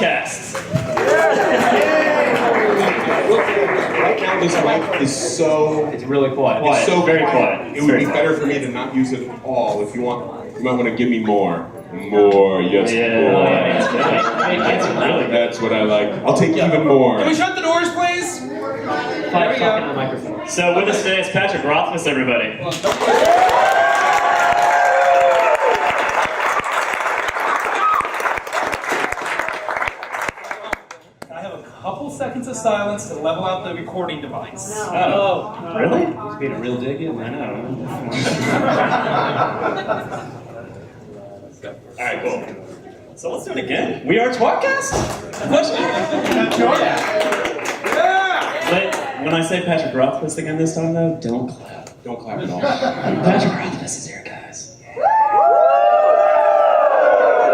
tWoTCast. Right now, this mic is so... It's really quiet. It's so very quiet. quiet. It would be better for me to not use it at all. If you want, you might want to give me more. More, yes, more. That's what I like. I'll take even more. Can we shut the doors, please? Five talking on the microphone. So with us today is Patrick Rothfuss, everybody. Couple seconds of silence to level out the recording device. Oh, really? He's being a real dig in. I know. Alright, cool. So let's do it again. We are tWoTCast? Wait, when I say Patrick Rothfuss again this time though, don't clap. Don't clap at all. Patrick Rothfuss is here, guys.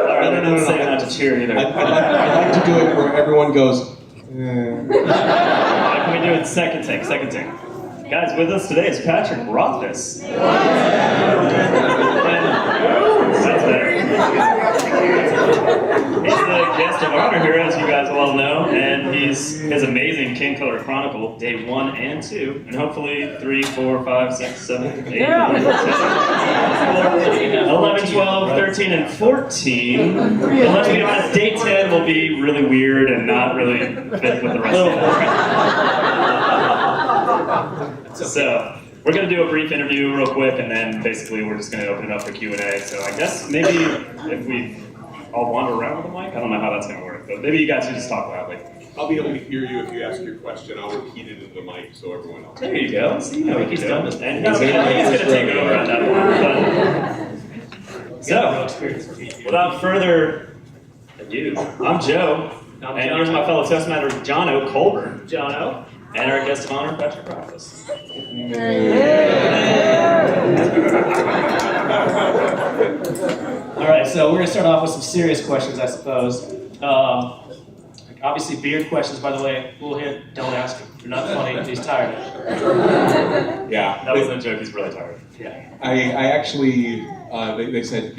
Alright, no, say not to cheer either. I'd like to do it where everyone goes, Can we do it second take? Guys, with us today is Patrick Rothfuss. That's better. He's the guest of honor here, as you guys well know, and he's his amazing King Killer Chronicle, day 1 and 2, and hopefully 3, 4, 5, 6, 7, 8, 9, 10, 11, 12, 13, and 14. And let's be honest, day 10 will be really weird and not really fit with the rest of it. So, we're going to do a brief interview real quick, and then basically we're just going to open it up for Q&A. So I guess maybe if we all wander around with the mic, I don't know how that's going to work, but maybe you guys should just talk loudly. I'll be able to hear you if you ask your question. I'll repeat it into the mic so everyone else. There you go. See, you know He's done this. and he's going to take over at that point. So, without further ado, I'm Joe, and here's my fellow toastmaster, Jono Coleman. Jono. And our guest of honor, Patrick Rothfuss. All right, so we're going to start off with some serious questions, I suppose. Obviously, beard questions, by the way, we'll hit, don't ask him. They're not funny, he's tired. Yeah. That wasn't a joke, he's really tired. Yeah. I actually, they said,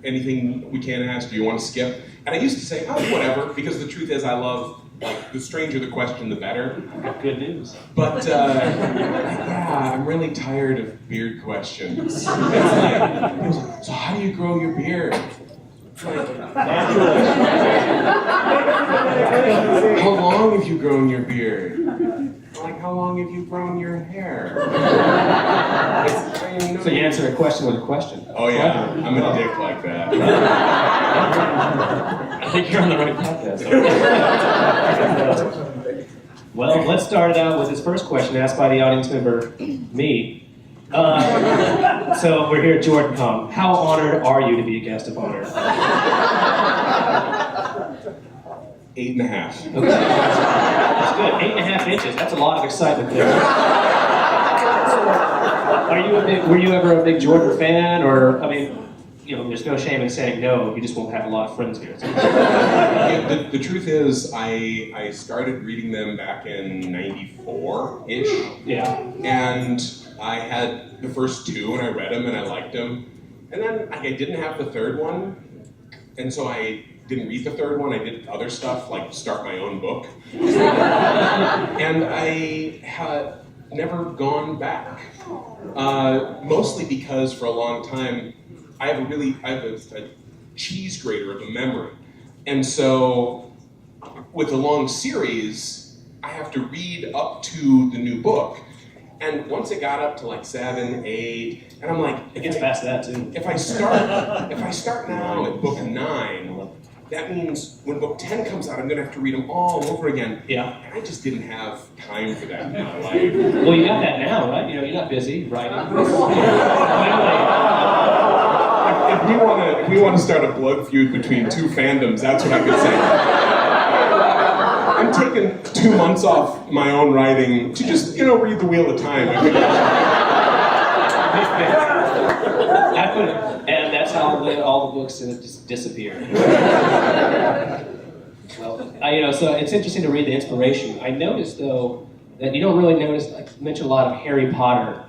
anything we can ask, do you want to skip? And I used to say, oh, whatever, because the truth is I love, like, the stranger the question, the better. Good news. But, yeah, I'm really tired of beard questions. It's like, so how do you grow your beard? How long have you grown your beard? Like, how long have you grown your hair? So you answer a question with a question. Oh yeah, I'm a dick like that. I think you're on the right podcast. Well, let's start it out with this first question asked by the audience member, me. So we're here at JordanCon. How honored are you to be a guest of honor? 8.5. Okay. That's good. 8.5 inches. That's a lot of excitement there. Were you ever a big Jordan fan, or I mean, there's no shame in saying no. You just won't have a lot of friends here. Yeah, the truth is, I started reading them back in '94-ish. Yeah. And I had the first 2, and I read them, and I liked them. And then I didn't have the third one, and so I didn't read the third one. I did other stuff, like start my own book. And I had never gone back. Mostly because for a long time, I have a cheese grater of a memory. And so with a long series, I have to read up to the new book. And once it got up to like 7, 8, and I'm like, It gets past that too. if I start now at book 9, that means when book 10 comes out, I'm going to have to read them all over again. Yeah. And I just didn't have time for that in my life. Well, you got that now, right? You're not busy writing. If we want to start a blood feud between 2 fandoms, that's what I could say. I'm taking 2 months off my own writing to just, read the Wheel of Time. And that's how all the books just disappear. Well, so it's interesting to read the inspiration. I noticed, though, that you don't really mention a lot of Harry Potter.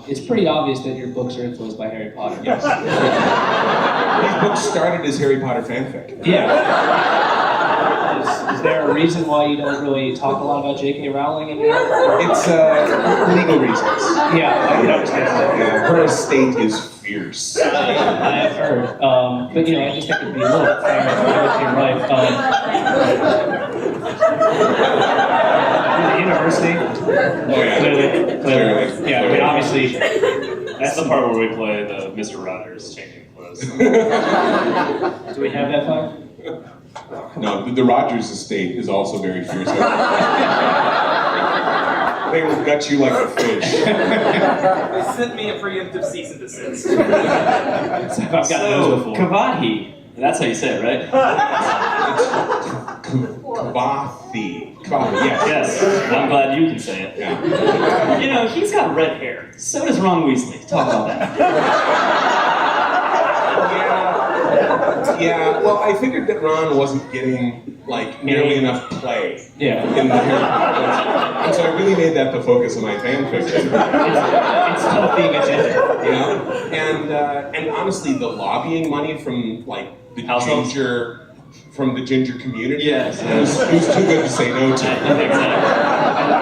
It's pretty obvious that your books are influenced by Harry Potter. Yes. These books started as Harry Potter fanfic. Yeah. Is there a reason why you don't really talk a lot about J.K. Rowling in your? It's legal reasons. Yeah, I can understand that. Yeah, her estate is fierce. I have heard, but I just think it'd be a little bit fair if you're right. The university. Oh yeah, Clearly. Yeah, I mean, obviously. That's the part where we play the Mr. Rogers changing clothes. Do we have that far? No, the Rogers estate is also very fierce. They will gut you like a fish. They sent me a preemptive cease and desist. I've got those before. Kavahi. That's how you say it, right? Kavathi. Yes. Yes. I'm glad you can say it. Yeah. He's got red hair. So does Ron Weasley. Talk about that. Yeah, well, I figured that Ron wasn't getting, nearly enough play in the Harry Potter. And so I really made that the focus of my fan fiction. It's tough being a gender. And honestly, the lobbying money from, the ginger community, Yes. it was too good to say no to. Exactly.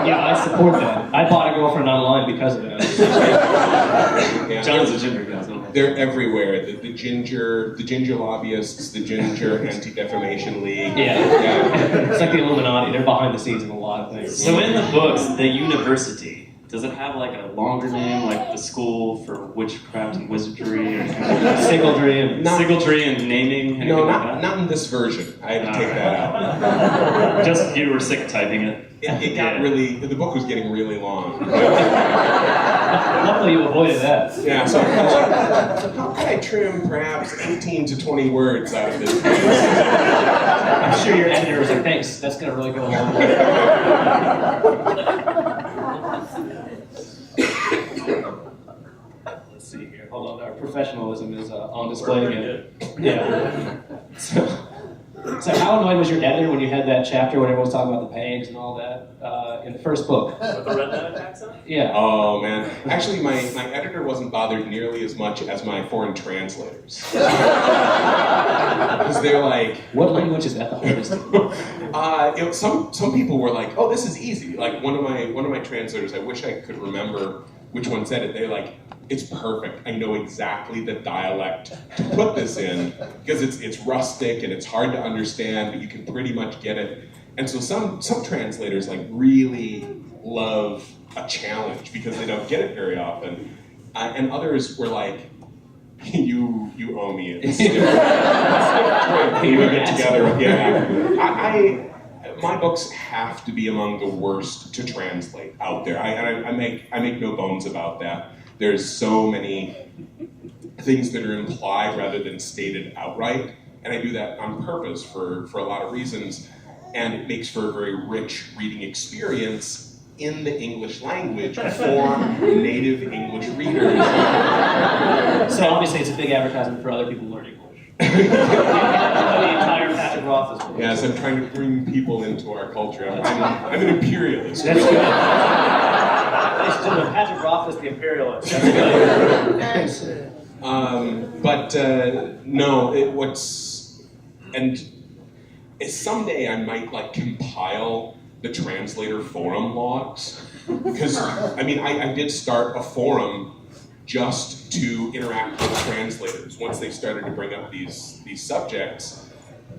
Yeah, I support that. I bought a girlfriend online because of that. Yeah. John's a ginger guy. They're everywhere. The ginger lobbyists, the ginger anti-defamation league. Yeah. It's like the Illuminati. They're behind the scenes in a lot of things. So in the books, the university, does it have a longer name, like the school for witchcraft and wizardry, or Sigildry and naming? No, Like not in this version. I had to take that out. that? Just you were sick of typing it. It got the book was getting really long. Luckily, you avoided that. Yeah, so how could I trim perhaps 18 to 20 words out of this piece? I'm sure your editor was like, thanks, that's going to really go along. Let's see here. Hold on, our professionalism is on display again. Yeah. So how annoyed was your editor when you had that chapter when everyone was talking about the pegs and all that in the first book? With the redneck accent? Yeah. Oh man, actually my editor wasn't bothered nearly as much as my foreign translators. Because they're like, what language is that the hardest? Some people were like, oh, this is easy. Like one of my translators, I wish I could remember which one said it. They're like, it's perfect. I know exactly the dialect to put this in because it's rustic and it's hard to understand, but you can pretty much get it. And so some translators really love a challenge because they don't get it very often. And others were like, you owe me it. We get together. Yeah. My books have to be among the worst to translate out there. I make no bones about that. There's so many things that are implied rather than stated outright, and I do that on purpose for a lot of reasons, and it makes for a very rich reading experience in the English language for native English readers. So obviously it's a big advertisement for other people learning English. The entire Patrick Rothfuss book. Yes, I'm trying to bring people into our culture. I'm an imperialist. That's good. Ladies and gentlemen, Patrick Rothfuss, the imperialist. That's good. Someday I might compile the translator forum logs, because I did start a forum just to interact with translators once they started to bring up these subjects,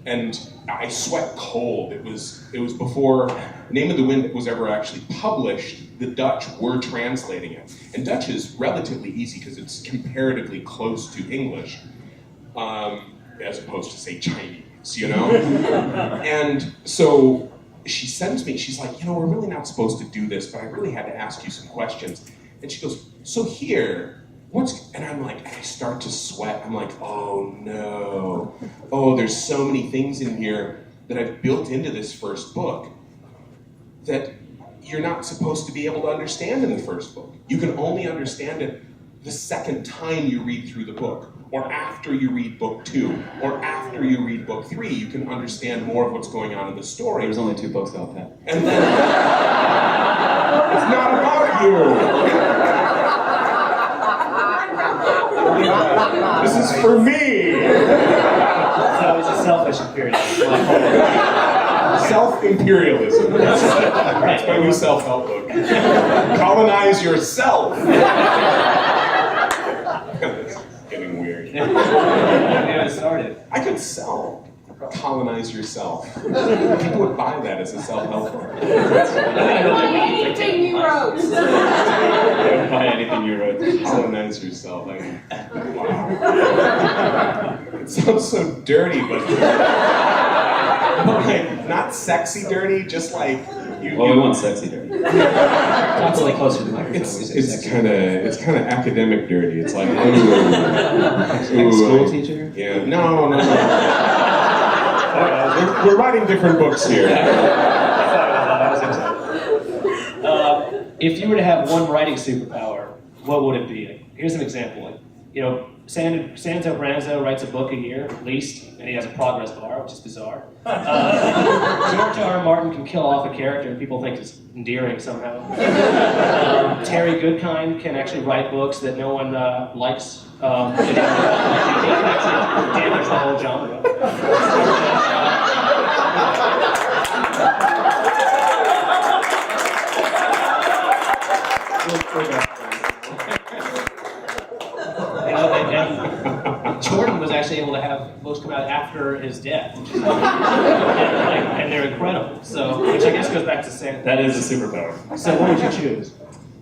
and I sweat cold. It was before Name of the Wind was ever actually published. The Dutch were translating it, and Dutch is relatively easy because it's comparatively close to English, as opposed to say Chinese, And so she sends me. She's like, we're really not supposed to do this, but I really had to ask you some questions. And she goes, so here. And I'm like, I start to sweat. I'm like, oh no. Oh, there's so many things in here that I've built into this first book that you're not supposed to be able to understand in the first book. You can only understand it the second time you read through the book, or after you read book 2, or after you read book 3, you can understand more of what's going on in the story. There's only 2 books about that. And then, it's not about you. This is for me! So it's a selfish imperialist. Self-imperialism. That's my new self-help book. Colonize yourself. It's getting weird. Yeah, it started. I could sell Colonize Yourself. People would buy that as a self-help book. Anything you wrote. Don't buy anything you wrote. Colonize yourself. Wow. It sounds so dirty, but like not sexy dirty, just like you. Well, we want sexy dirty. Talk a little closer to the microphone. It's kind of academic dirty. It's like School teacher? Yeah. No. We're writing different books here. If you were to have one writing superpower, what would it be? Here's an example. Santo Branzo writes a book a year, at least, and he has a progress bar, which is bizarre. George R. Martin can kill off a character and people think it's endearing somehow. Terry Goodkind can actually write books that no one likes. He can actually damage the whole genre. And Jordan was actually able to have books come out after his death, and they're incredible. So, which I guess goes back to Seth. That is a superpower. So, what would you choose?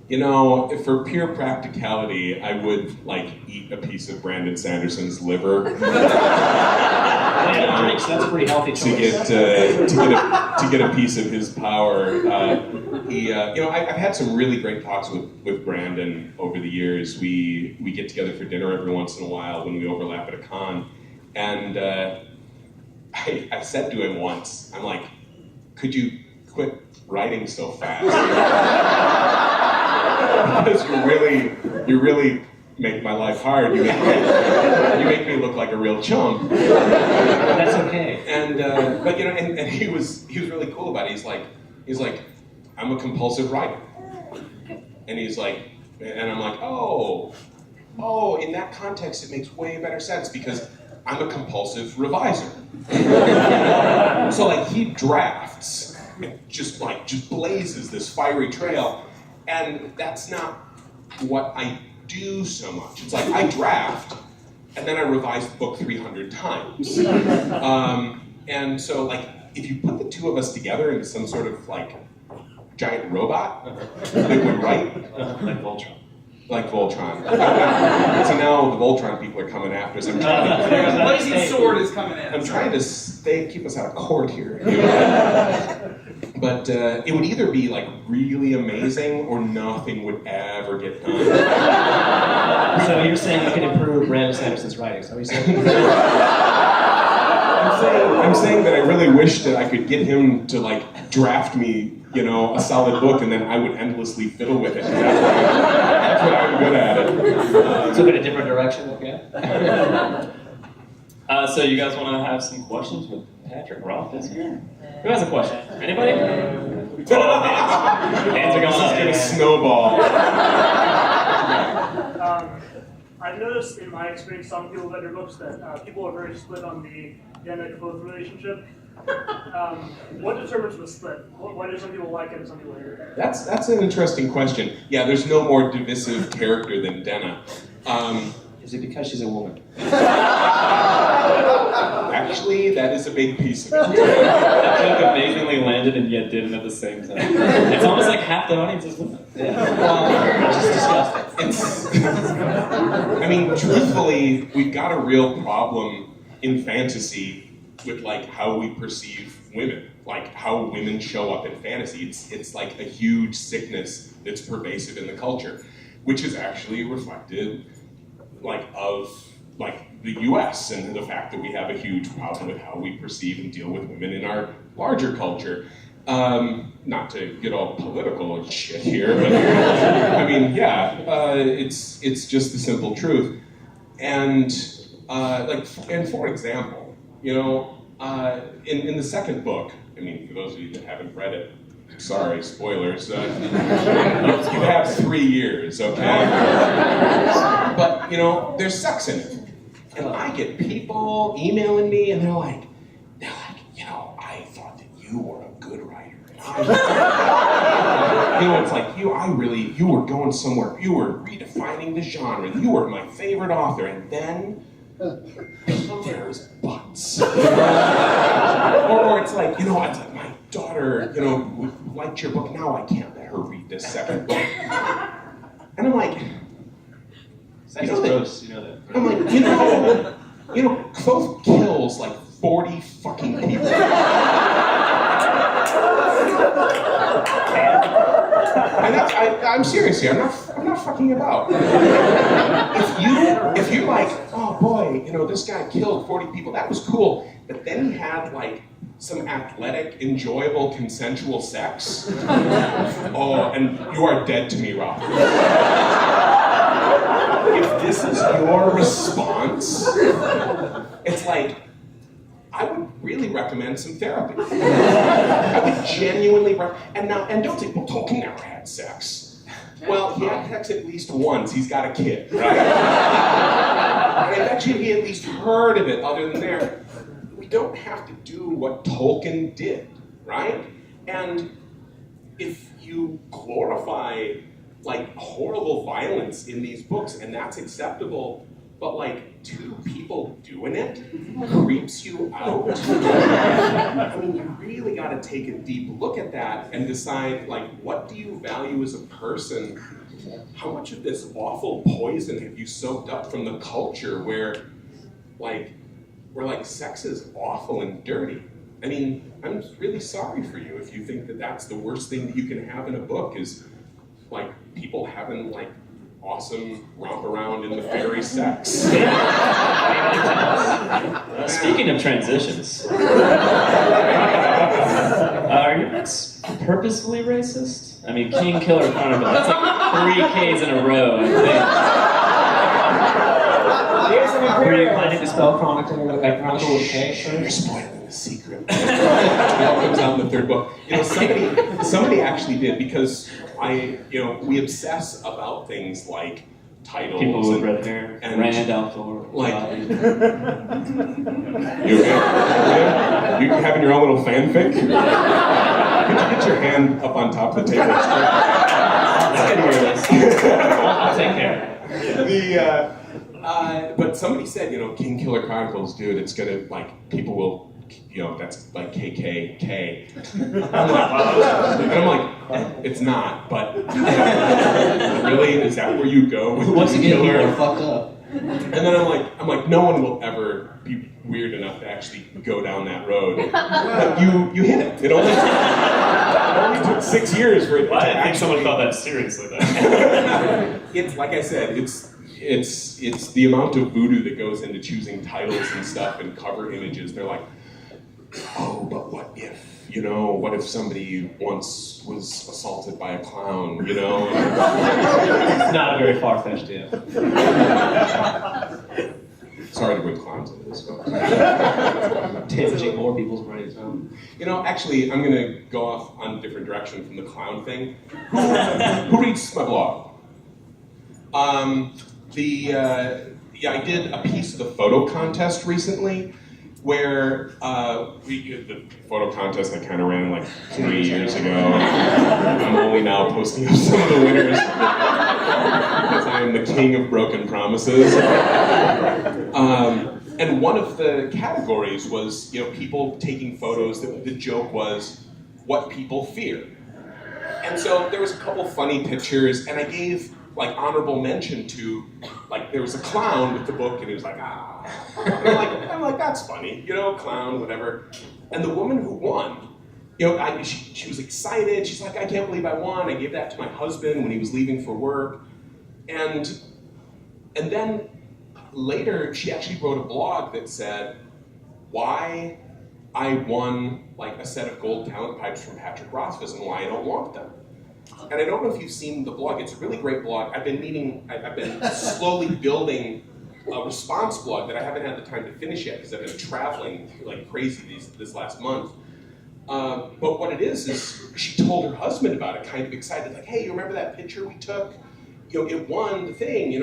You know, for pure practicality, I would eat a piece of Brandon Sanderson's liver. Drinks, that's a pretty healthy choice. To get a piece of his power. I've had some really great talks with Brandon over the years. We get together for dinner every once in a while when we overlap at a con, and I said to him once, I'm like, could you quit writing so fast? Because you really make my life hard. You make me look like a real chump. That's okay. But he was really cool about it. He's like, I'm a compulsive writer. And I'm like, oh, in that context it makes way better sense because I'm a compulsive reviser. So he drafts, just blazes this fiery trail. And that's not what I do so much. It's I draft, and then I revise the book 300 times. And so, if you put the two of us together into some sort of, giant robot that would write... Like Voltron. Like Voltron. So now the Voltron people are coming after us. I'm trying to... Blazing sword is coming in. I'm trying to keep us out of court here. But it would either be really amazing or nothing would ever get done. So you're saying you can improve Brandon Sanderson's writing, so he's saying? I'm saying that I really wish that I could get him to draft me, a solid book, and then I would endlessly fiddle with it. That's what I'm good at it. So in a different direction, okay? So you guys want to have some questions with Patrick Rothfuss here? Who has a question? Anybody? Hands are going up. This is gonna snowball. I've noticed in my experience, some people read your books that people are very split on the Dena relationship. What determines the split? Why do some people like it and some people hate it? That's an interesting question. Yeah, there's no more divisive character than Dena. Is it because she's a woman? Actually, that is a big piece of it. That joke amazingly landed and yet didn't at the same time. It's almost like half the audience is women. Yeah. Well, it's just disgusting. Truthfully, we've got a real problem in fantasy with how we perceive women, how women show up in fantasy. It's a huge sickness that's pervasive in the culture, which is actually reflected of the U.S. and the fact that we have a huge problem with how we perceive and deal with women in our larger culture. Not to get all political and shit here, but it's just the simple truth. And for example, in the second book, for those of you that haven't read it, sorry, spoilers. You have 3 years, okay? But there's sex in it, and I get people emailing me, and they're like, I thought that you It's like, you were going somewhere, you were redefining the genre, you were my favorite author, and then there's butts. or it's like, it's like, my daughter, liked your book, now I can't let her read this second book. And I'm like, Sex is gross, you know that. I'm like, Kvothe kills like 40 fucking people. And I'm serious here. I'm not fucking about. If you're like, oh boy, this guy killed 40 people, that was cool. But then he had like some athletic, enjoyable, consensual sex. Oh, and you are dead to me, Rob. If this is your response, it's like, I would really recommend some therapy. I would genuinely and don't think, well, Tolkien never had sex. Well, he had sex at least once. He's got a kid, right? I bet you he at least heard of it other than there. We don't have to do what Tolkien did, right? And if you glorify like horrible violence in these books, and that's acceptable, but like 2 people doing it creeps you out. I mean, you really got to take a deep look at that and decide, like, what do you value as a person? How much of this awful poison have you soaked up from the culture where sex is awful and dirty? I mean, I'm really sorry for you if you think that that's the worst thing that you can have in a book is like people having like awesome romp around in the fairy sex. Speaking of transitions, are your books purposefully racist? I mean, King Killer Chronicle, that's like 3 Ks in a row, I think. Were you planning to spell Chronicle like Chronicle with K? You're spoiling the secret. It all comes out in the 3rd book. Somebody actually did, because we obsess about things like titles. People with red hair, and Rand Althor. Like, you having your own little fanfic? Could you get your hand up on top of the table? I'll take care. But somebody said, King Killer Chronicles, dude, it's gonna, like, people will, that's like KKK. I'm like, it's not, but really, is that where you go with Once King again, Killer? people are fucked up. And then I'm like, no one will ever be weird enough to actually go down that road. But you hit it. It only took 6 years for it to I didn't think actually... someone thought that seriously, though. It's, like I said, it's the amount of voodoo that goes into choosing titles and stuff and cover images. They're like, oh, but what if, what if somebody once was assaulted by a clown, It's not a very far-fetched tale. Sorry to bring clowns into this, but... Damaging more people's brains, huh? Actually, I'm gonna go off on a different direction from the clown thing. Who reads my blog? I did a piece of the photo contest recently, where the photo contest I kind of ran like 3 years ago. I'm only now posting up some of the winners because I am the king of broken promises. And one of the categories was people taking photos. The joke was what people fear. And so there was a couple funny pictures, and I gave like honorable mention to, like, there was a clown with the book, and he was like, ah. And I'm like, that's funny, clown, whatever. And the woman who won, she was excited. She's like, I can't believe I won. I gave that to my husband when he was leaving for work. And then later, she actually wrote a blog that said why I won like a set of gold talent pipes from Patrick Rothfuss and why I don't want them. And I don't know if you've seen the blog. It's a really great blog. I've been slowly building a response blog that I haven't had the time to finish yet because I've been traveling like crazy this last month. But what it is she told her husband about it, kind of excited, like, hey, you remember that picture we took? It won the thing,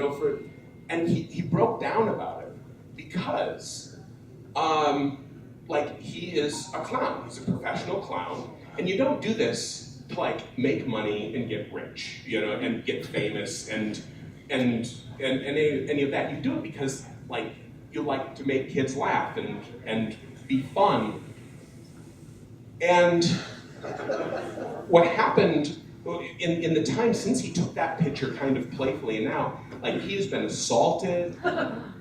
and he broke down about it because, he is a clown. He's a professional clown. And you don't do this to like make money and get rich, you know, and get famous and any of that. You do it because like you like to make kids laugh and be fun. And what happened in the time since he took that picture kind of playfully, and now, like, he has been assaulted,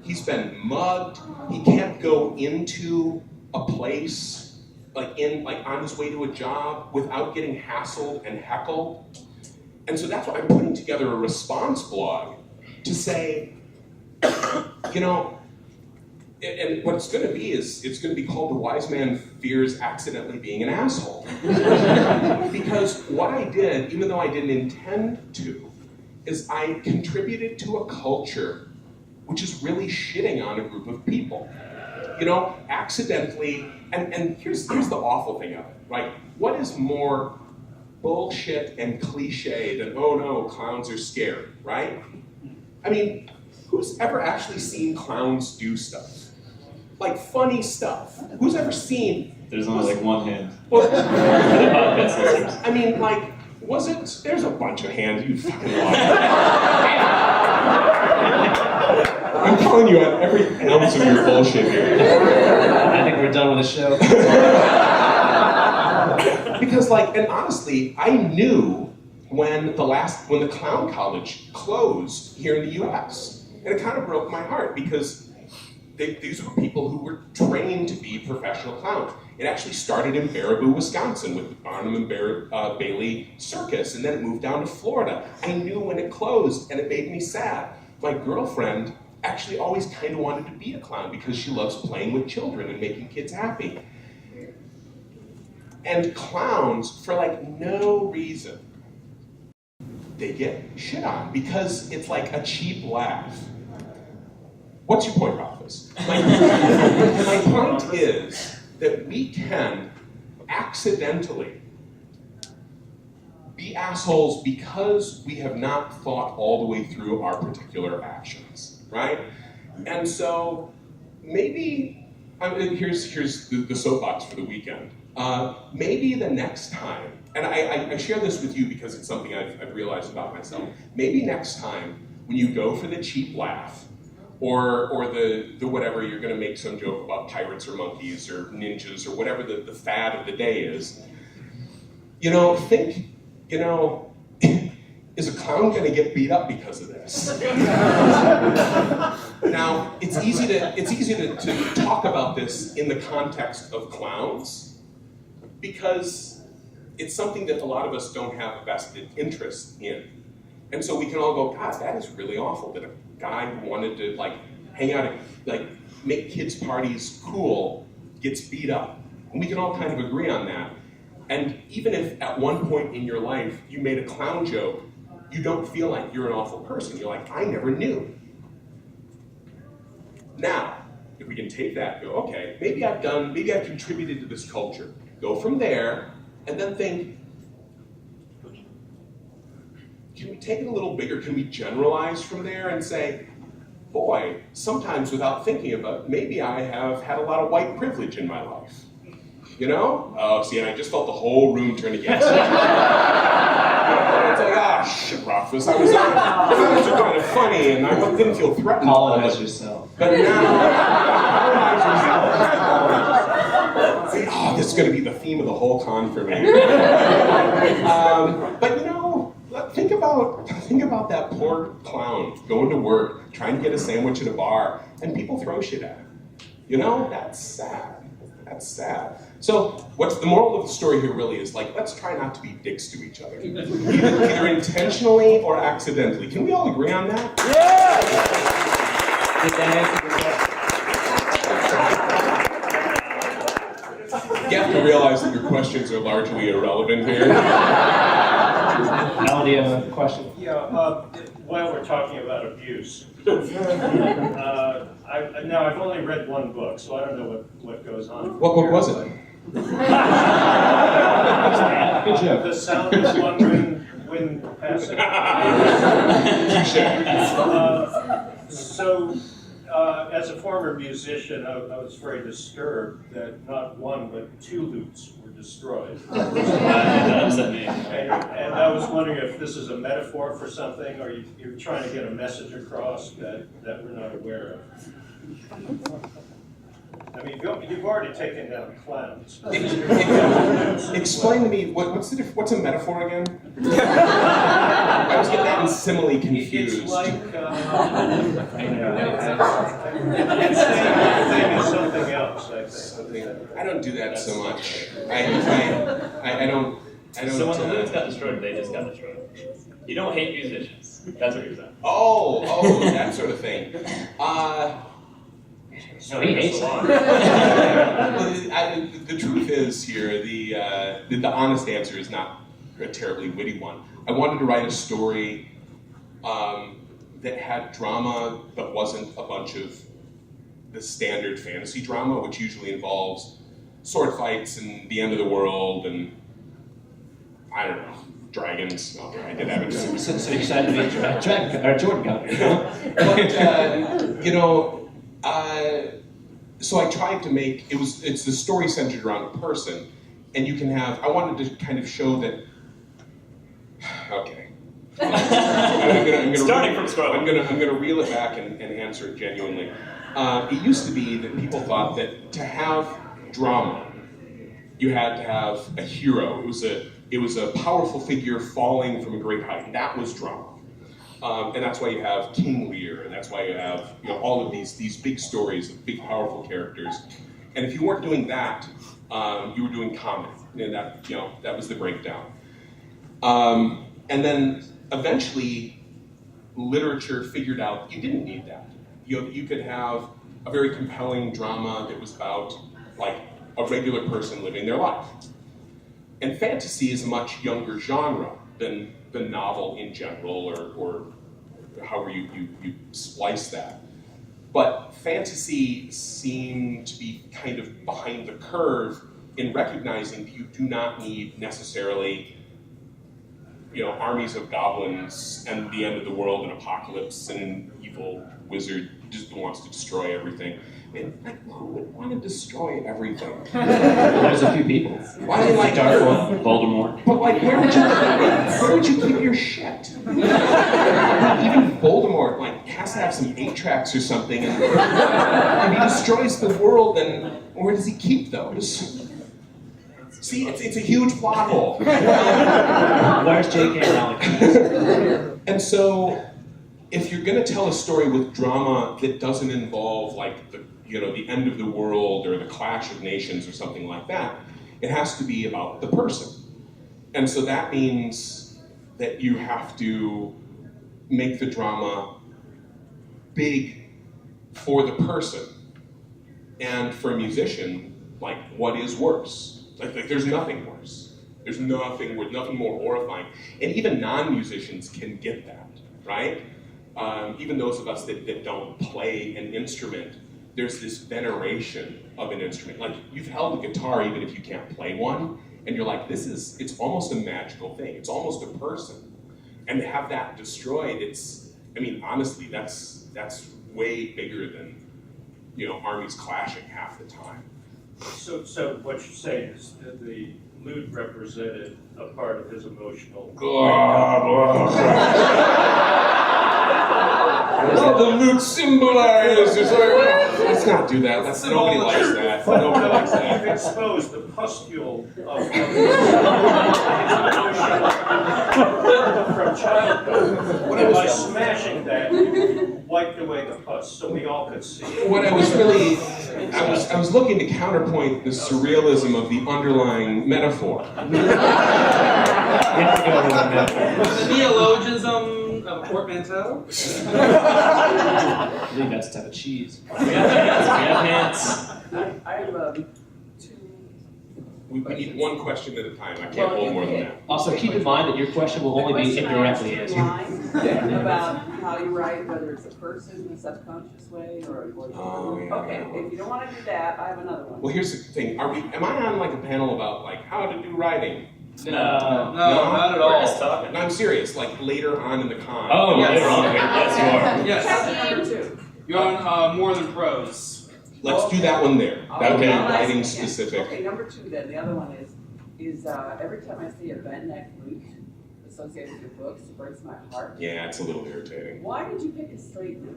he's been mugged, he can't go into a place, like on his way to a job without getting hassled and heckled. And so that's why I'm putting together a response blog to say, you know, and what it's going to be is, it's going to be called The Wise Man Fears Accidentally Being an Asshole. Because what I did, even though I didn't intend to, is I contributed to a culture which is really shitting on a group of people. You know, accidentally, and here's the awful thing of it, right? What is more bullshit and cliche than, oh no, clowns are scary, right? I mean, who's ever actually seen clowns do stuff? Like funny stuff. Who's ever seen? There's only like one hand. Well, For the podcast listeners. I mean, like, was it? There's a bunch of hands, you fucking liar. I'm calling you out every ounce of your bullshit here. I think we're done with the show. Because, like, and honestly, I knew when the clown college closed here in the U.S. And it kind of broke my heart because these were people who were trained to be professional clowns. It actually started in Baraboo, Wisconsin with the Barnum and Bailey Circus, and then it moved down to Florida. I knew when it closed, and it made me sad. My girlfriend actually always kind of wanted to be a clown because she loves playing with children and making kids happy. And clowns, for like no reason, they get shit on because it's like a cheap laugh. What's your point, Rothfuss? My point is that we can accidentally be assholes because we have not thought all the way through our particular actions, right? And so maybe, here's the soapbox for the weekend. Maybe the next time, and I share this with you because it's something I've realized about myself. Maybe next time when you go for the cheap laugh, or the whatever, you're going to make some joke about pirates or monkeys or ninjas or whatever the fad of the day is, you know, think, you know, is a clown going to get beat up because of this? Now, it's easy to talk about this in the context of clowns because it's something that a lot of us don't have a vested interest in. And so we can all go, God, that is really awful that a guy who wanted to like hang out and like make kids' parties cool gets beat up. And we can all kind of agree on that. And even if at one point in your life you made a clown joke, you don't feel like you're an awful person. You're like, I never knew. Now, if we can take that, go, okay, maybe I've contributed to this culture. Go from there, and then think, can we take it a little bigger? Can we generalize from there and say, boy, sometimes without thinking about it, maybe I have had a lot of white privilege in my life. You know? Oh, see, and I just felt the whole room turn against me. It's like, shit, Rothfuss, I was kind of funny, and I didn't feel threatened. Colonize yourself. But now, this is going to be the theme of the whole con for me. But you know, think about that poor clown going to work, trying to get a sandwich at a bar, and people throw shit at him. You know, that's sad. That's sad. So, what's the moral of the story here really is, like, let's try not to be dicks to each other. Either intentionally or accidentally. Can we all agree on that? Did that answer your question? You have to realize that your questions are largely irrelevant here. Alan, do you have a question? Yeah, while we're talking about abuse, I've only read one book, so I don't know what goes on. What book was it? Good job. The Sound of One Wind Passing. So, as a former musician, I was very disturbed that not one but two lutes were destroyed. That upset me. And I was wondering if this is a metaphor for something, or you're trying to get a message across that we're not aware of. I mean, you've already taken down clowns. Explain to me, what's a metaphor again? I was getting that in simile confused. It's like, it's saying something else, I think. I don't do that so much. I don't. So when the moons got destroyed, they just got destroyed. You don't hate musicians. That's what you're saying. Oh, that sort of thing. No, he hates Well, the truth is here, the honest answer is not a terribly witty one. I wanted to write a story that had drama but wasn't a bunch of the standard fantasy drama, which usually involves sword fights and the end of the world and, I don't know, dragons. No, I did have it. So excited to be JordanCon, you know? But, so I tried to make, it's the story centered around a person, and you can have, I wanted to kind of show that, okay. I'm gonna reel it back and answer it genuinely. It used to be that people thought that to have drama, you had to have a hero. It was a powerful figure falling from a great height. That was drama. And that's why you have King Lear, and that's why you have all of these big stories of big, powerful characters. And if you weren't doing that, you were doing comedy, and that was the breakdown. And then eventually, literature figured out you didn't need that. You could have a very compelling drama that was about like a regular person living their life. And fantasy is a much younger genre than the novel in general, or however you splice that. But fantasy seemed to be kind of behind the curve in recognizing that you do not need necessarily, armies of goblins and the end of the world and apocalypse and an evil wizard just wants to destroy everything. And who would want to destroy everything? There's a few people. Why do you like Dark One, Voldemort. But where would you keep your shit? Even Voldemort has to have some 8-tracks or something, and if he destroys the world, then where does he keep those? See, it's a huge plot hole. Where's J.K. Rowling? And so, if you're going to tell a story with drama that doesn't involve the end of the world or the clash of nations or something like that, it has to be about the person. And so that means that you have to make the drama big for the person. And for a musician, what is worse? There's nothing worse. There's nothing more horrifying. And even non-musicians can get that, right? Even those of us that don't play an instrument, there's this veneration of an instrument. You've held a guitar even if you can't play one, and you're like, it's almost a magical thing. It's almost a person. And to have that destroyed, honestly, that's way bigger than, armies clashing half the time. So what you're saying is that the lute represented a part of his emotional. The lute symbolizes. Let's not do that. Nobody likes that. Nobody likes that. You've exposed the pustule of his emotion from childhood. And by smashing that, you wiped away the pus, so we all could see. What I was really, I was looking to counterpoint the surrealism of the underlying metaphor. The neologism of portmanteau? I believe that's a type of cheese. We have hands. I have two. We need one question at a time. I can't hold more than that. Also, keep in mind that your question will only be indirectly answered. About how you write, whether it's a person in a subconscious way or Oh, yeah. Okay, if you don't want to do that, I have another one. Well, here's the thing. Am I on a panel about how to do writing? No, not at all. No, I'm serious. Later on in the con. Oh, Yes. later on. Yes, you are. Yes. Number two. You're on more than prose. Let's do that one there. That'll be Okay. writing specific. Okay, number two then. The other one is, is every time I see a bent neck loot associated with your books, it breaks my heart. Yeah, it's a little irritating. Why did you pick a straight neck?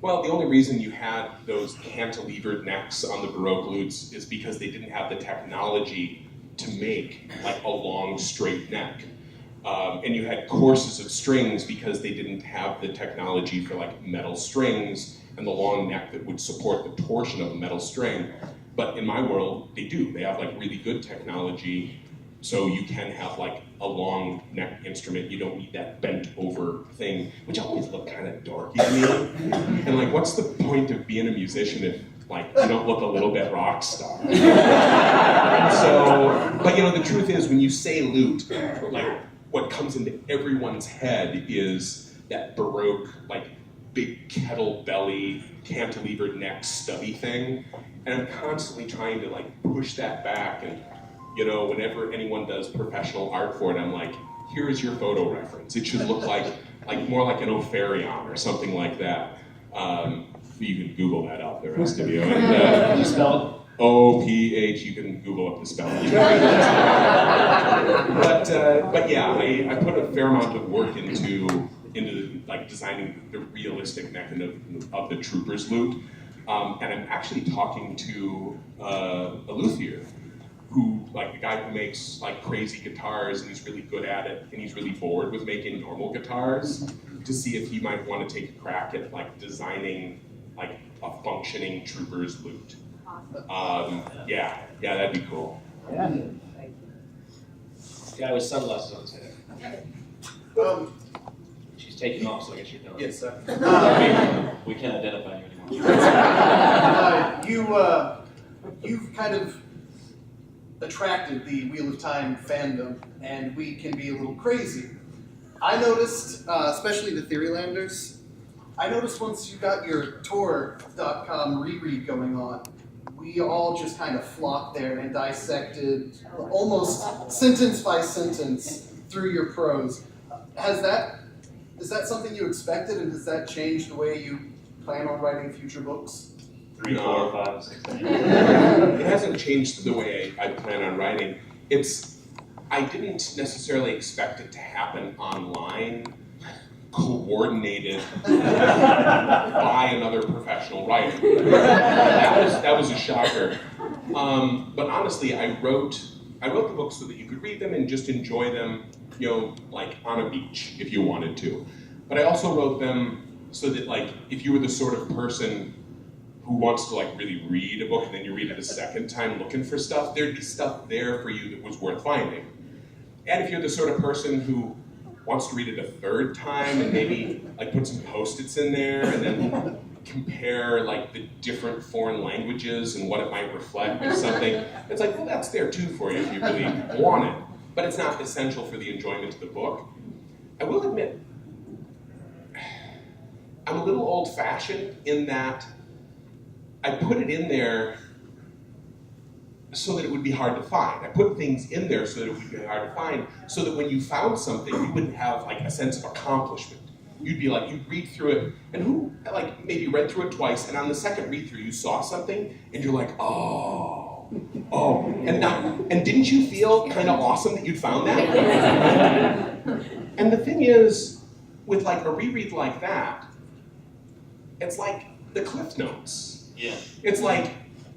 Well, the only reason you had those cantilevered necks on the Baroque lutes is because they didn't have the technology to make like a long straight neck. And you had courses of strings because they didn't have the technology for like metal strings and the long neck that would support the torsion of a metal string. But in my world, they do. They have like really good technology, so you can have like a long neck instrument. You don't need that bent over thing, which always looked kind of dorky to me. And like, what's the point of being a musician if like you don't look a little bit rock star? So, but you know, the truth is when you say lute, like what comes into everyone's head is that Baroque, like big kettle belly, cantilevered neck, stubby thing. And I'm constantly trying to like push that back. And you know, whenever anyone does professional art for it, I'm like, here is your photo reference. It should look like more like an Opharion or something like that. You can Google that out, the rest of you. And, You spell O-P-H, you can Google up the spelling. But yeah, I put a fair amount of work into like designing the realistic neck of the Trooper's lute. And I'm actually talking to a luthier who, like the guy who makes like crazy guitars and he's really good at it and he's really bored with making normal guitars, to see if he might want to take a crack at like designing like a functioning Trooper's lute. Yeah, that'd be cool. Yeah. Guy with sunglasses on his head. She's taking off, so I guess you're done. Yes, sir. We can't identify you anymore. You've kind of attracted the Wheel of Time fandom, and we can be a little crazy. I noticed, especially the Theorylanders, I noticed once you got your Tor.com reread going on, we all just kind of flocked there and dissected almost sentence by sentence through your prose. Is that something you expected, and does that change the way you plan on writing future books? 3, 4, 5, 6, 7. It hasn't changed the way I plan on writing. I didn't necessarily expect it to happen online, coordinated by another professional writer. That was a shocker. But honestly, I wrote the books so that you could read them and just enjoy them, you know, like on a beach if you wanted to. But I also wrote them so that, like, if you were the sort of person who wants to like really read a book and then you read it a second time looking for stuff, there'd be stuff there for you that was worth finding. And if you're the sort of person who wants to read it a third time and maybe like put some Post-its in there and then compare like the different foreign languages and what it might reflect or something, it's like, well, that's there too for you if you really want it. But it's not essential for the enjoyment of the book. I will admit, I'm a little old-fashioned in that I put it in there so that it would be hard to find. I put things in there so that it would be hard to find, so that when you found something, you wouldn't have like a sense of accomplishment. You'd be like, you'd read through it, and who like maybe read through it twice, and on the second read through, you saw something, and you're like, oh, and didn't you feel kind of awesome that you'd found that? And the thing is, with like a reread like that, it's like the Cliff Notes. Yeah. It's like,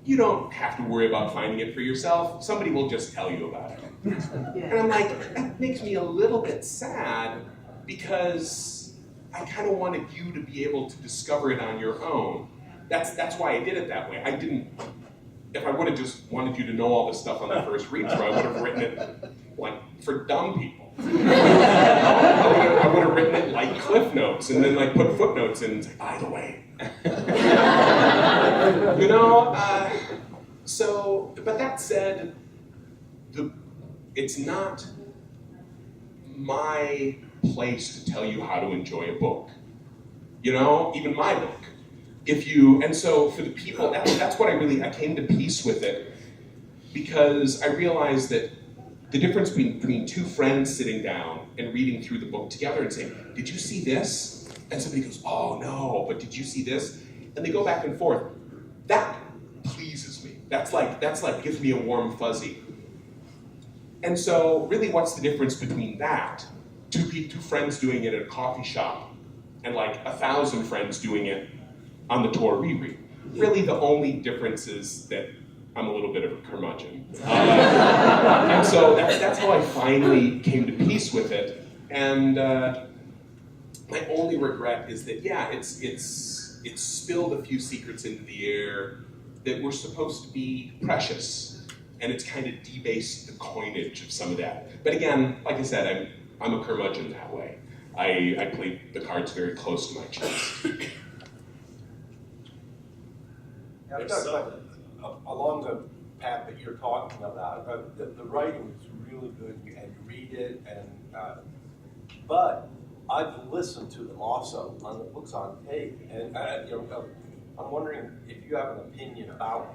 you don't have to worry about finding it for yourself. Somebody will just tell you about it. And I'm like, that makes me a little bit sad because I kind of wanted you to be able to discover it on your own. That's why I did it that way. I didn't, if I would have just wanted you to know all this stuff on the first read through, I would have written it like for dumb people. I would have written it like Cliff Notes and then like put footnotes in and say, by the way. You know, but that said, it's not my place to tell you how to enjoy a book. You know, even my book. And so for the people, that's what I came to peace with it, because I realized that the difference between two friends sitting down and reading through the book together and saying, did you see this? And somebody goes, oh no, but did you see this? And they go back and forth. That pleases me. That's like gives me a warm fuzzy. And so really what's the difference between that, two friends doing it at a coffee shop, and like 1,000 friends doing it on the tour reread? Really the only difference is that I'm a little bit of a curmudgeon. And so that's how I finally came to peace with it. And my only regret is that, yeah, it's spilled a few secrets into the air that were supposed to be precious, and it's kind of debased the coinage of some of that. But again, like I said, I'm a curmudgeon that way. I play the cards very close to my chest. Yeah, I've got a question. Along the path that you're talking about, the writing is really good, and you read it, and but I've listened to them also on the books on tape, and I'm wondering if you have an opinion about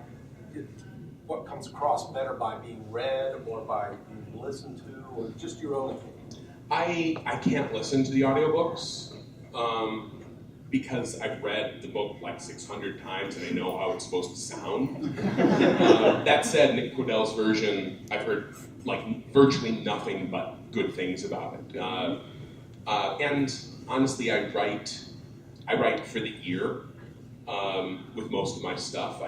what comes across better by being read or by being listened to, or just your own opinion. I can't listen to the audiobooks because I've read the book like 600 times and I know how it's supposed to sound. That said, Nick Cordell's version, I've heard like virtually nothing but good things about it. And honestly, I write for the ear with most of my stuff.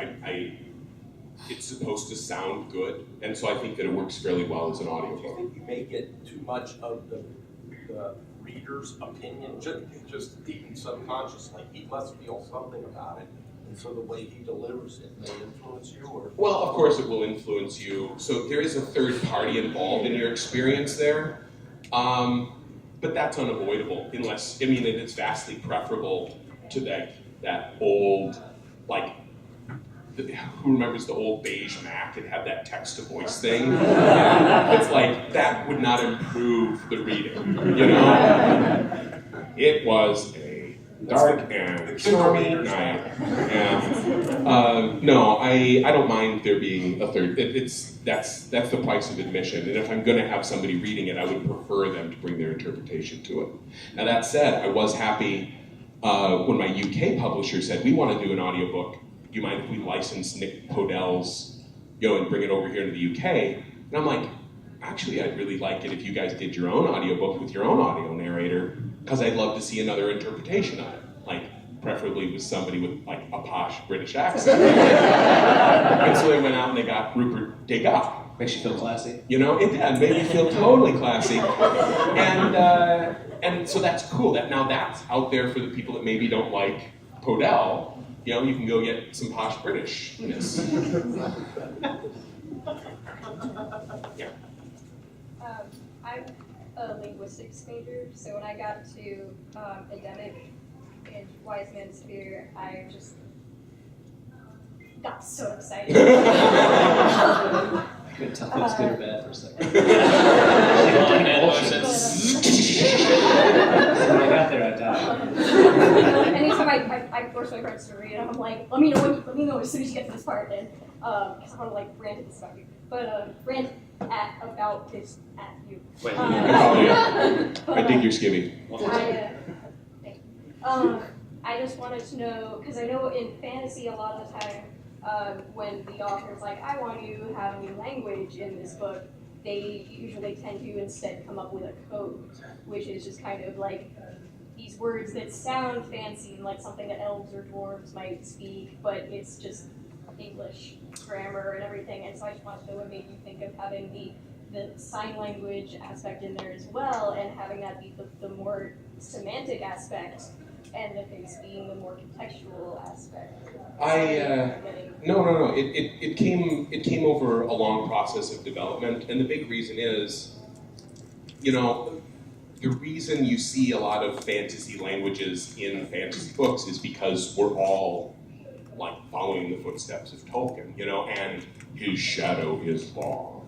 It's supposed to sound good, and so I think that it works fairly well as an Do you audiobook. think you may get too much of the reader's opinion, just even subconsciously? He must feel something about it, and so the way he delivers it may influence you, or? Well, of course it will influence you. So there is a third party involved in your experience there. But that's unavoidable, unless, I mean, it's vastly preferable to that old, like, who remembers the old beige Mac? It had that text-to-voice thing. It's like, that would not improve the reading, you know? It was a dark and stormy night. Yeah. No, I don't mind there being a third. That's the price of admission. And if I'm going to have somebody reading it, I would prefer them to bring their interpretation to it. Now that said, I was happy when my UK publisher said, we want to do an audiobook. Do you mind if we license Nick Podell's, and bring it over here to the UK? And I'm like, actually, I'd really like it if you guys did your own audiobook with your own audio narrator, because I'd love to see another interpretation of it. Like, preferably with somebody with, like, a posh British accent. And so they went out and they got Rupert Degas. Makes you feel classy. It did. Made me feel totally classy. And so that's cool. Now that's out there for the people that maybe don't like Podell. You can go get some posh Britishness. Yeah. I'm a linguistics major, so when I got to endemic and wise man's sphere, I just got so excited. I couldn't tell if it was good or bad for a second. When I got there, I died. Anytime I force my friends to read it, I'm like, let me know as soon as you get to this part, then, because I want to like rant at this about you. But rant about this at you. Wait, I dig your skivvy. I just wanted to know, because I know in fantasy a lot of the time, when the author's like, I want you to have a new language in this book, they usually tend to instead come up with a code, which is just kind of like these words that sound fancy and like something that elves or dwarves might speak, but it's just English grammar and everything. And so I just wanted to know what made you think of having the sign language aspect in there as well, and having that be the more semantic aspect, and the face being the more contextual aspect. No. It came over a long process of development, and the big reason is, the reason you see a lot of fantasy languages in fantasy books is because we're all like following the footsteps of Tolkien, and his shadow is long,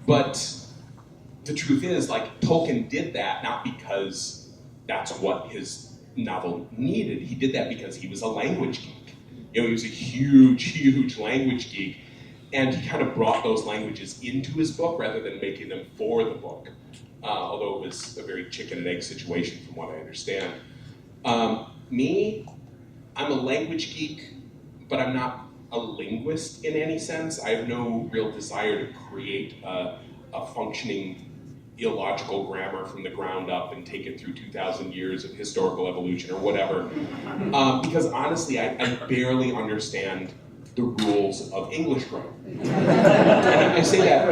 But the truth is, like, Tolkien did that not because that's what his novel needed. He did that because he was a language geek. He was a huge language geek, and he kind of brought those languages into his book rather than making them for the book, although it was a very chicken and egg situation from what I understand. Me, I'm a language geek, but I'm not a linguist in any sense. I have no real desire to create a functioning illogical grammar from the ground up and take it through 2,000 years of historical evolution or whatever. Because honestly, I barely understand the rules of English grammar. And I say that,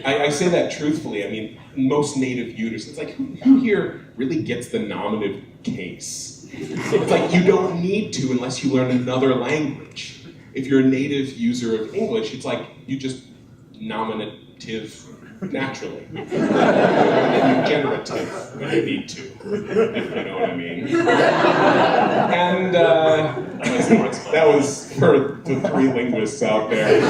I say that truthfully. I mean, most native users, it's like, who here really gets the nominative case? It's like, you don't need to unless you learn another language. If you're a native user of English, it's like, you just nominative naturally. And you generative when you need to, if you know what I mean. And that was for the 3 linguists out there.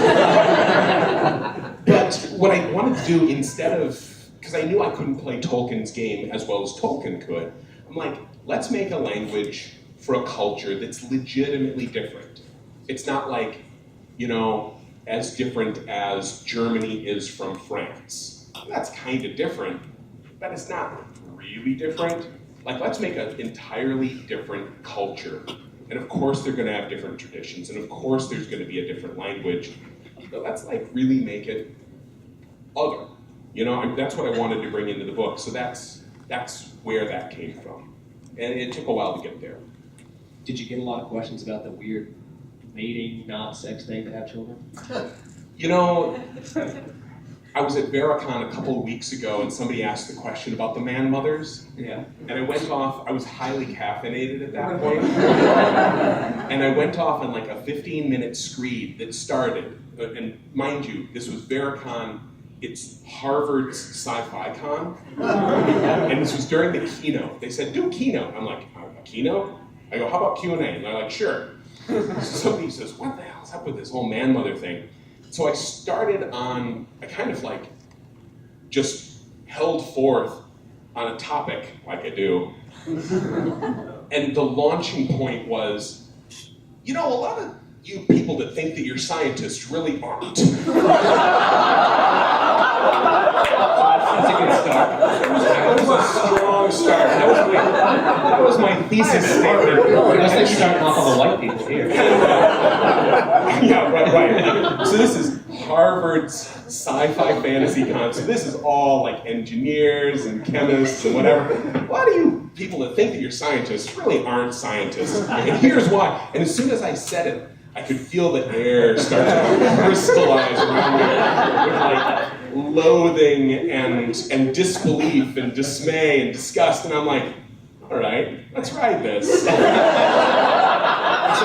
But what I wanted to do instead of, because I knew I couldn't play Tolkien's game as well as Tolkien could, I'm like, let's make a language for a culture that's legitimately different. It's not like, you know, as different as Germany is from France. That's kind of different, but it's not really different. Like, let's make an entirely different culture. And of course they're gonna have different traditions, and of course there's gonna be a different language. But let's like really make it other. You know, that's what I wanted to bring into the book. So that's where that came from. And it took a while to get there. Did you get a lot of questions about the weird mating, not sex thing to have children? You know, I was at JordanCon a couple of weeks ago and somebody asked the question about the man mothers. Yeah. And I went off, I was highly caffeinated at that point. And I went off on like a 15-minute screed that started, and mind you, this was JordanCon, it's Harvard's sci-fi con. And this was during the keynote. They said, do keynote. I'm like, a keynote? I go, how about Q&A? And they're like, sure. So somebody says, what the hell's up with this whole man mother thing? So I started on, I kind of like just held forth on a topic like I do. And the launching point was, you know, a lot of you people that think that you're scientists really aren't. That's a good start. That was a strong start. That was my thesis statement. I was like starting off on the white people here. Yeah, right. So this is Harvard's sci-fi fantasy con. So this is all like engineers and chemists and whatever. A lot of you people that think that you're scientists really aren't scientists. And here's why. And as soon as I said it, I could feel the air start to crystallize around me with like loathing and disbelief and dismay and disgust. And I'm like, all right, let's ride this. So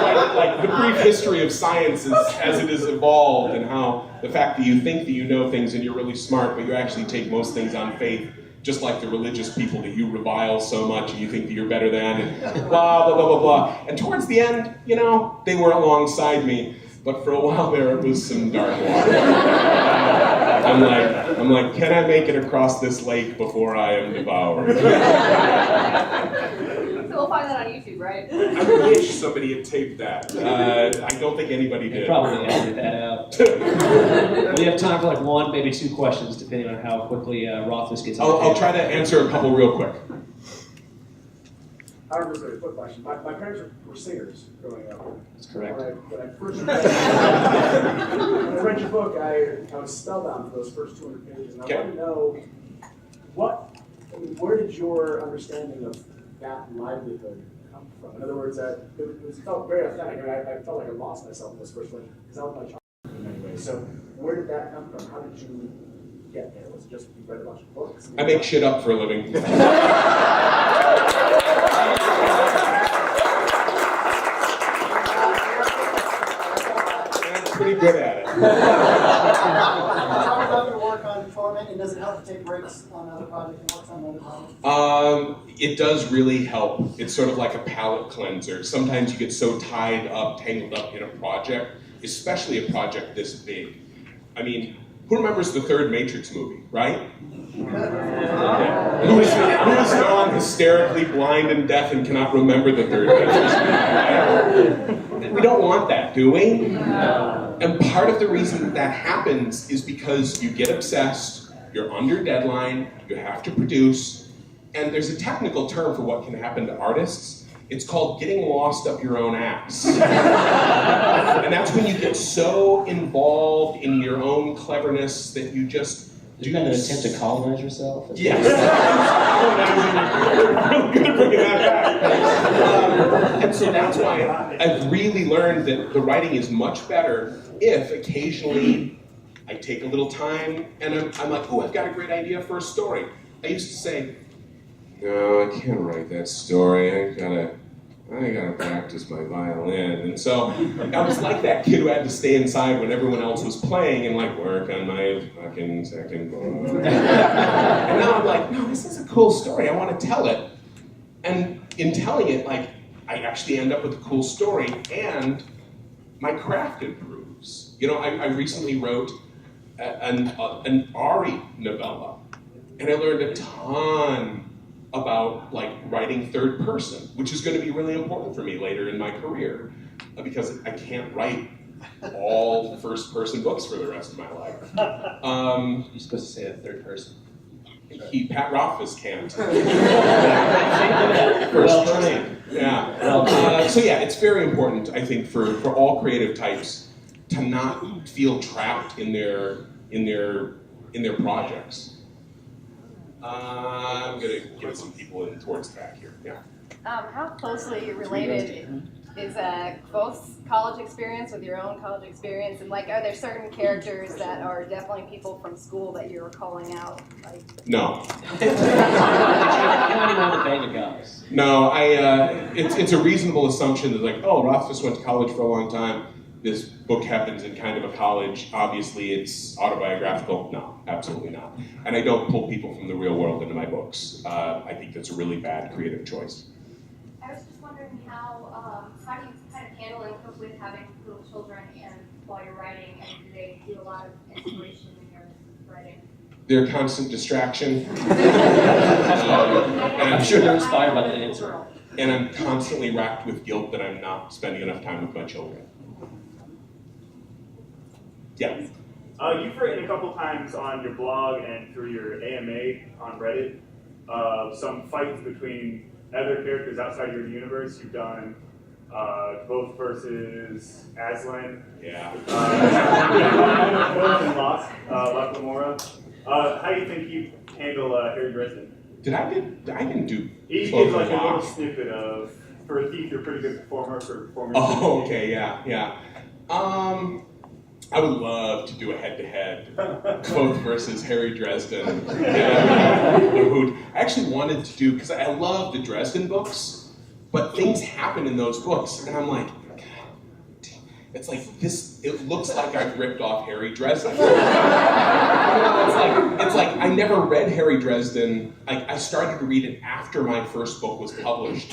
I did like the brief history of science as it has evolved, and how the fact that you think that you know things and you're really smart, but you actually take most things on faith, just like the religious people that you revile so much and you think that you're better than, and blah, blah, blah, blah, blah. And towards the end, you know, they were alongside me, but for a while there it was some dark water. I'm like, can I make it across this lake before I am devoured? So we'll find that on YouTube, right? I wish somebody had taped that. I don't think anybody did. Probably edited that out. We have time for like 1, maybe 2 questions, depending on how quickly Rothfuss gets out. I'll try to answer a couple real quick. I don't know if it's a quick question. My parents were singers growing up. That's correct. When I first read, when I read your book, I was spellbound for those first 200 pages, and I wanted to know where did your understanding of that livelihood come from? In other words, it felt very authentic. I mean, I felt like I lost myself in those first ones because that was my childhood in many ways. So where did that come from? How did you get there? Was it just you read a bunch of books? I make shit up for a living. Pretty good at it. How about your work on torment, and does it help to take breaks on other projects and works on other projects? It does really help. It's sort of like a palate cleanser. Sometimes you get so tied up, tangled up in a project, especially a project this big. I mean, who remembers the third Matrix movie, right? Who is now hysterically blind and deaf and cannot remember the third Matrix movie? We don't want that, do we? And part of the reason that happens is because you get obsessed, you're under deadline, you have to produce, and there's a technical term for what can happen to artists. It's called getting lost up your own ass. And that's when you get so involved in your own cleverness that you just Isn't that an attempt to colonize yourself? Yes. Real good bringing that back. And so that's why I've really learned that the writing is much better if occasionally I take a little time and I'm like, oh, I've got a great idea for a story. I used to say, no, I can't write that story. I gotta practice my violin. And so I was like that kid who had to stay inside when everyone else was playing and like work on my fucking second book. And now I'm like, no, this is a cool story. I want to tell it. And in telling it, like, I actually end up with a cool story and my craft improves. You know, I recently wrote an Ari novella, and I learned a ton about like writing third person, which is going to be really important for me later in my career, because I can't write all first person books for the rest of my life. You're supposed to say a third person. Pat Rothfuss can't. Well trained. Yeah. So yeah, it's very important, I think, for all creative types to not feel trapped in their projects. I'm gonna get some people in towards the back here. Yeah. How closely related is both college experience with your own college experience, and like, are there certain characters that are definitely people from school that you're calling out? Like, No. You're not even on the bang of guys. No, it's a reasonable assumption that like, oh, Rothfuss went to college for a long time. This book happens in kind of a college. Obviously, it's autobiographical. No, absolutely not. And I don't pull people from the real world into my books. I think that's a really bad creative choice. I was just wondering how do you kind of handle and cope with having little children and while you're writing, and do they do a lot of inspiration when you're writing? They're a constant distraction. I'm sure they're inspired by the answer. And I'm constantly racked with guilt that I'm not spending enough time with my children. Yeah. You've written a couple times on your blog and through your AMA on Reddit some fights between other characters outside your universe. You've done Both versus Aslan. Yeah. Both and Lost, La Camorra. How do you think you handle Harry Dresden? I didn't do. Each gives like a little snippet of, for a thief, you're a pretty good performer for performing. Oh, okay, yeah. I would love to do a head-to-head Goetz versus Harry Dresden. I actually wanted to do, because I love the Dresden books, but things happen in those books, and I'm like, God, it's like this. It looks like I've ripped off Harry Dresden. It's like I never read Harry Dresden. I started to read it after my first book was published,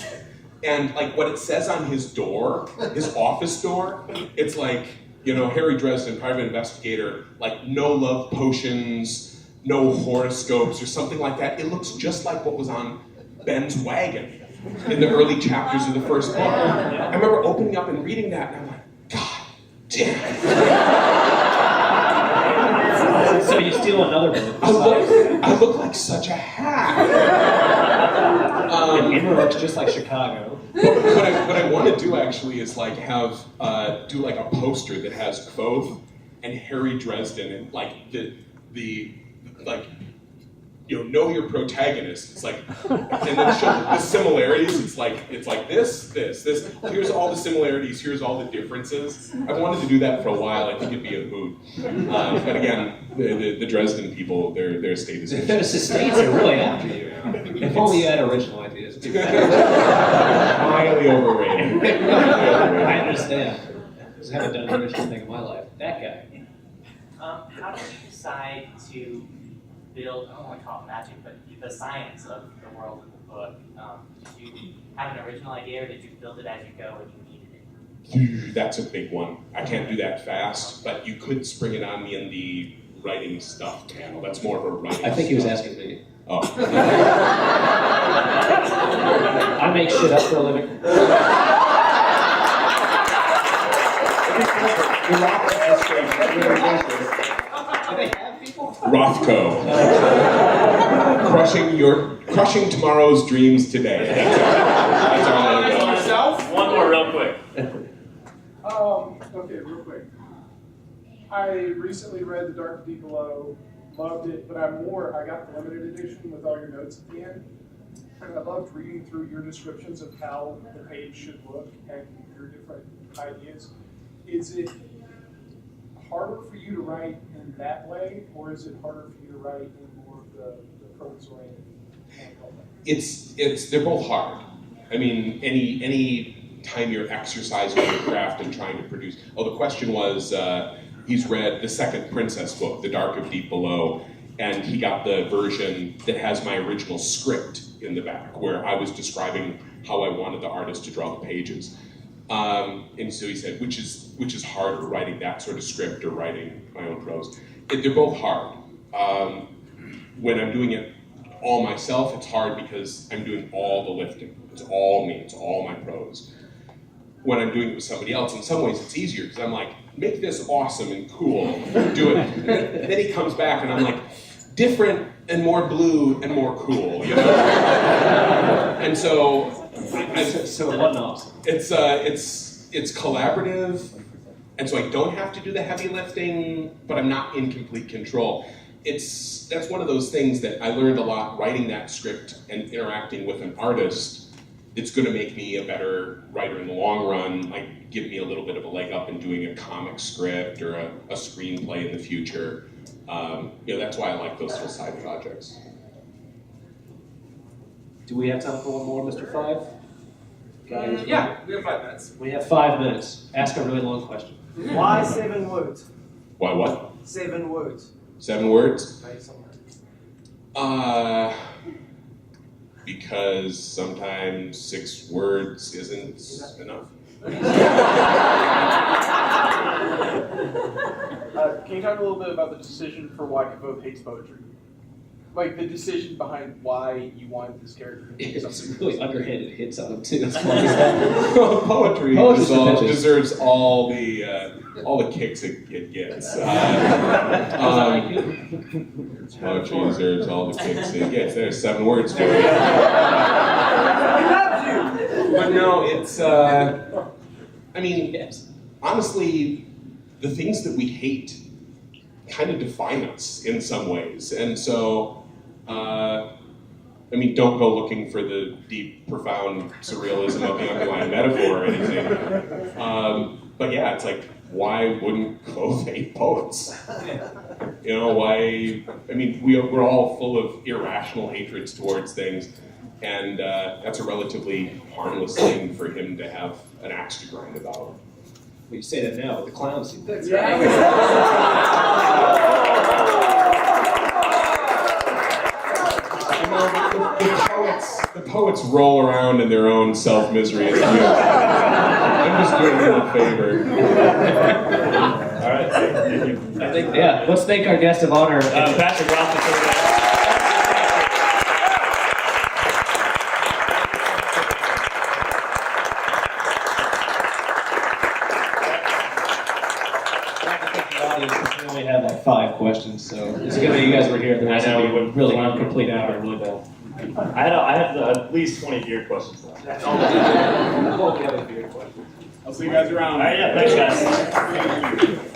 and like what it says on his door, his office door, it's like, you know, Harry Dresden, private investigator, like no love potions, no horoscopes or something like that. It looks just like what was on Ben's wagon in the early chapters of the first book. I remember opening up and reading that, and I'm like, God damn it. So you steal another book. I look like such a hack. It looks just like Chicago. What I want to do actually is like have do like a poster that has Goetz and Harry Dresden and like the like, you know your protagonist. It's like, and then show the similarities. It's like this. Here's all the similarities. Here's all the differences. I've wanted to do that for a while. I think it'd be a hoot. But again, the Dresden people, their estate is. Their estates are really after you. If only you had original ideas. Highly overrated. I understand. I haven't done an original thing in my life. That guy. How did you decide to build, I don't want to call it magic, but the science of the world of the book? Did you have an original idea, or did you build it as you go and you needed it? That's a big one. I can't do that fast, but you could spring it on me in the writing stuff panel. That's more of a writing I think he was stuff. asking me. Oh. I make shit up for a living. Rothko. Crushing tomorrow's dreams today. That's all I know. One more real quick. Okay, real quick. I recently read The Dark Deep Below, loved it, but I got the limited edition with all your notes at the end. And I loved reading through your descriptions of how the page should look and your different ideas. Is it harder for you to write in that way, or is it harder for you to write in more of the prose-oriented way? They're both hard. I mean, any time you're exercising your craft and trying to produce. Oh, the question was, he's read the second Princess book, The Dark of Deep Below, and he got the version that has my original script in the back, where I was describing how I wanted the artist to draw the pages. And so he said, which is harder, writing that sort of script or writing my own prose? They're both hard. When I'm doing it all myself, it's hard because I'm doing all the lifting. It's all me, it's all my prose. When I'm doing it with somebody else, in some ways it's easier because I'm like, make this awesome and cool, do it. And then he comes back and I'm like, different and more blue and more cool, you know? And so, it's collaborative, and so I don't have to do the heavy lifting, but I'm not in complete control. That's one of those things that I learned a lot writing that script and interacting with an artist. It's going to make me a better writer in the long run, might give me a little bit of a leg up in doing a comic script or a screenplay in the future. That's why I like those little side projects. Do we have time for one more, Mr. Five? Guys, Yeah, we have 5 minutes. We have 5 minutes. Ask a really long question. Why 7 words? Why what? 7 words. 7 words? Say something. Because sometimes 6 words isn't enough. Can you talk a little bit about the decision for why both hates poetry? Like the decision behind why you wanted this character to be something. It's really underhanded hits on him too. Poetry deserves all the kicks it gets. Poetry deserves all the kicks it gets. There's 7 words for it. But no, it's. Honestly, the things that we hate kind of define us in some ways, and so. Don't go looking for the deep, profound surrealism of the underlying metaphor or anything. But yeah, it's like, why wouldn't clothes hate poets? Why? We're all full of irrational hatreds towards things, and that's a relatively harmless thing for him to have an axe to grind about. Well, you say that now with the clown scene. That's The poets roll around in their own self-misery. I'm just doing them a favor. All right, thank you. Let's thank our guest of honor, Patrick Rothfuss. We only had like 5 questions, so it's good that you guys were here. The rest of you would really complete hour. Really bad. I have at least 20 beard questions left. That's all we have. Beard questions. I'll see you guys around. All right, yeah, thanks guys.